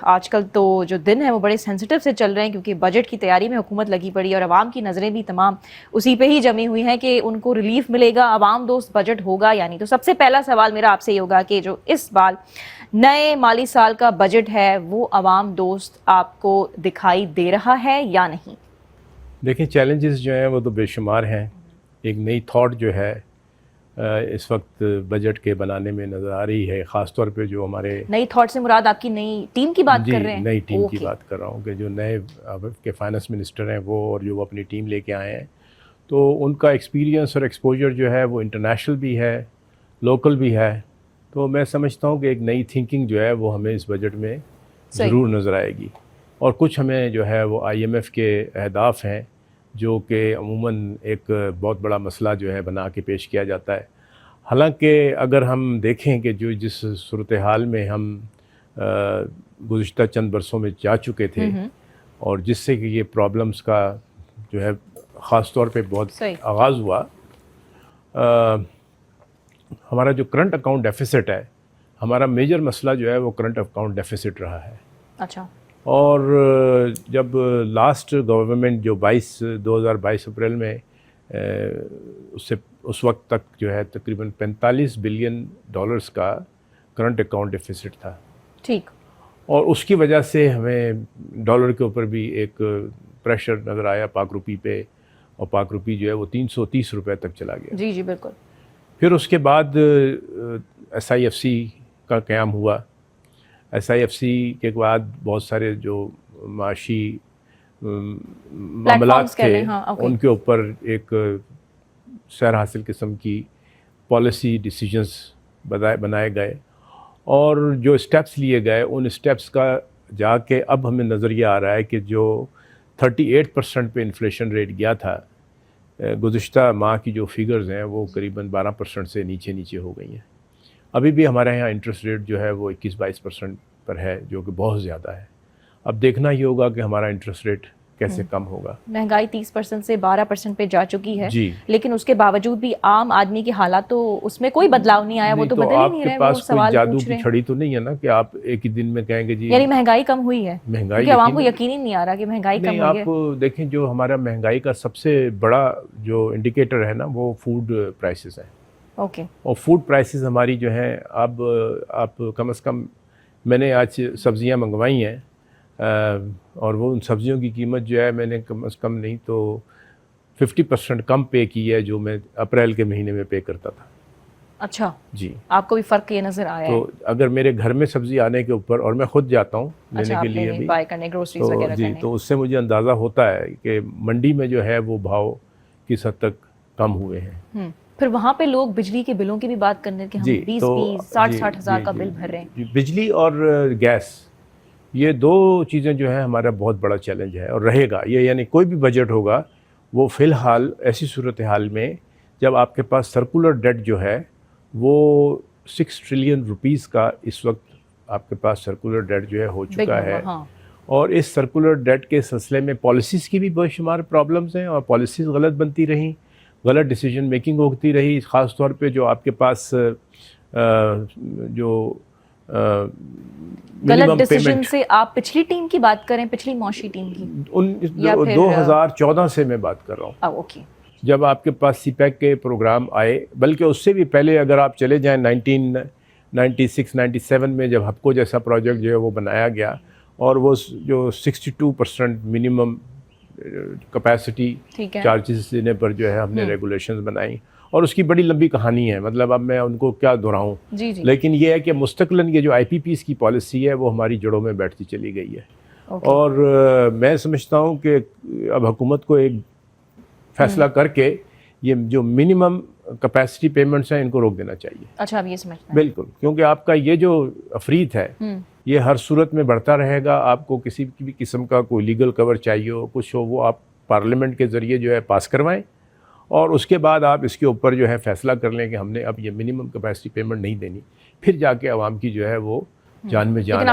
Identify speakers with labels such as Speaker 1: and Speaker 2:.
Speaker 1: आजकल तो जो दिन है वो बड़े सेंसिटिव से चल रहे हैं, क्योंकि बजट की तैयारी में हुकूमत लगी पड़ी है और आवाम की नज़रें भी तमाम उसी पे ही जमी हुई हैं कि उनको रिलीफ मिलेगा, आवाम दोस्त बजट होगा या नहीं। तो सबसे पहला सवाल मेरा आपसे ये होगा कि जो इस बार नए माली साल का बजट है वो आवाम दोस्त आपको दिखाई दे रहा है या नहीं?
Speaker 2: देखिए, चैलेंजेस जो हैं वो तो बेशुमार हैं। एक नई थॉट जो है इस वक्त बजट के बनाने में नज़र आ रही है, ख़ास तौर पे जो हमारे
Speaker 1: नई थॉट से मुराद आपकी नई टीम की बात कर रहे हैं?
Speaker 2: नई टीम की बात कर रहा हूँ कि जो नए के फाइनेंस मिनिस्टर हैं वो और जो वो अपनी टीम लेके आए हैं, तो उनका एक्सपीरियंस और एक्सपोजर जो है वो इंटरनेशनल भी है, लोकल भी है। तो मैं समझता हूँ कि एक नई थिंकिंग जो है वो हमें इस बजट में ज़रूर नज़र आएगी। और कुछ हमें जो है वो IMF के अहदाफ हैं जो कि अमूमन एक बहुत बड़ा मसला जो है बना के पेश किया जाता है। हालांकि अगर हम देखें कि जो जिस सूरत हाल में हम गुज़िश्ता चंद बरसों में जा चुके थे और जिससे कि ये प्रॉब्लम्स का जो है ख़ास तौर पे बहुत आगाज़ हुआ, हमारा जो करंट अकाउंट डेफिसिट है, हमारा मेजर मसला जो है वो करंट अकाउंट डेफिसिट रहा है।
Speaker 1: अच्छा।
Speaker 2: और जब लास्ट गवर्नमेंट जो 2022 अप्रैल में उससे उस वक्त तक जो है तकरीबन $45 बिलियन का करंट अकाउंट डेफिसिट था।
Speaker 1: ठीक।
Speaker 2: और उसकी वजह से हमें डॉलर के ऊपर भी एक प्रेशर नज़र आया पाक रुपी पे, और पाक रुपी जो है वो 330 रुपए तक चला गया।
Speaker 1: जी जी बिल्कुल।
Speaker 2: फिर उसके बाद SIFC का क़याम हुआ। SIFC के बाद बहुत सारे जो माशी मामलात थे, उनके ऊपर एक सैर हासिल किस्म की पॉलिसी डिसीजंस बनाए गए, और जो स्टेप्स लिए गए उन स्टेप्स का जाके अब हमें नज़रिया आ रहा है कि जो 38% पे इन्फ्लेशन रेट गया था, गुज़िश्ता माह की जो फिगर्स हैं वो करीबन 12% से नीचे हो गई हैं। अभी भी हमारे यहाँ इंटरेस्ट रेट जो है वो 21-22% पर है, जो कि बहुत ज़्यादा है। अब देखना ही होगा कि हमारा इंटरेस्ट रेट कैसे कम होगा।
Speaker 1: महंगाई 30% से 12% पे जा चुकी है
Speaker 2: जी,
Speaker 1: लेकिन उसके बावजूद भी आम आदमी के हालात तो उसमें कोई बदलाव नहीं आया। वो तो बदल ही नहीं रहे।
Speaker 2: आपके पास कोई जादू की छड़ी तो नहीं है ना कि आप एक ही दिन में कहेंगे जी
Speaker 1: यानी महंगाई कम हुई है।
Speaker 2: महंगाई
Speaker 1: आवाम को यकीन ही नहीं आ रहा कि महंगाई कम हुई है।
Speaker 2: आप देखें, जो हमारा महंगाई का सबसे बड़ा जो इंडिकेटर है ना वो फूड प्राइसेस है।
Speaker 1: ओके।
Speaker 2: और फूड प्राइसेस हमारी जो है, अब आप कम से कम, मैंने आज सब्जियां मंगवाई हैं और वो उन सब्जियों की कीमत जो है मैंने कम से कम नहीं तो 50% कम पे की है जो मैं अप्रैल के महीने में पे करता था।
Speaker 1: अच्छा
Speaker 2: जी।
Speaker 1: आपको भी फ़र्क ये नज़र आया
Speaker 2: तो
Speaker 1: है?
Speaker 2: अगर मेरे घर में सब्ज़ी आने के ऊपर, और मैं ख़ुद जाता हूँ लेने के लिए भी,
Speaker 1: बाय करने, ग्रोसरीज वगैरह
Speaker 2: जी,
Speaker 1: करने,
Speaker 2: तो उससे मुझे अंदाज़ा होता है कि मंडी में जो है वो भाव किस हद तक कम हुए हैं।
Speaker 1: फिर वहाँ पे लोग बिजली के बिलों की भी बात करने के हम 20-20, 60-60 हज़ार का बिल भर रहे हैं।
Speaker 2: बिजली और गैस, ये दो चीज़ें जो है हमारा बहुत बड़ा चैलेंज है और रहेगा ये। यानी कोई भी बजट होगा वो फ़िलहाल ऐसी सूरत हाल में जब आपके पास सर्कुलर डेट जो है वो 6 ट्रिलियन रुपीस का इस वक्त आपके पास सर्कुलर डेट जो है हो चुका है।
Speaker 1: हाँ।
Speaker 2: और इस सर्कुलर डेट के सिलसिले में पॉलिसीज़ की भी बेशुमार प्रॉब्लम्स हैं और पॉलिसीज़ गलत बनती रहीं, गलत डिसीजन मेकिंग होती रही। ख़ास तौर पे जो आपके पास जो
Speaker 1: गलत डिसीजन से आप पिछली टीम की बात करें, पिछली मौशी टीम की,
Speaker 2: उन 2014 से मैं बात कर रहा हूँ।
Speaker 1: ओके।
Speaker 2: जब आपके पास CPEC के प्रोग्राम आए, बल्कि उससे भी पहले अगर आप चले जाएं 1996-97 में जब हपको जैसा प्रोजेक्ट जो है वो बनाया गया, और वो जो 62% मिनिमम कैपेसिटी चार्जेस देने पर जो है हमने रेगुलेशंस बनाई, और उसकी बड़ी लंबी कहानी है, मतलब अब मैं उनको क्या दोहराऊं। लेकिन ये है कि मुस्तक़िलन ये जो IPPs की पॉलिसी है वो हमारी जड़ों में बैठती चली गई है। और मैं समझता हूँ कि अब हुकूमत को एक फैसला करके ये जो मिनिमम कैपेसिटी पेमेंट्स हैं इनको रोक देना चाहिए।
Speaker 1: अच्छा, अब ये समझना है।
Speaker 2: बिल्कुल, क्योंकि आपका ये जो अफरीत है ये हर सूरत में बढ़ता रहेगा। आपको किसी भी किस्म का कोई लीगल कवर चाहिए हो, कुछ हो, वो आप पार्लियामेंट के ज़रिए जो है पास करवाएं, और उसके बाद आप इसके ऊपर जो है फ़ैसला कर लें कि हमने अब ये मिनिमम कैपेसिटी पेमेंट नहीं देनी। फिर जाके आवाम की जो है वो जान में जान आएगी।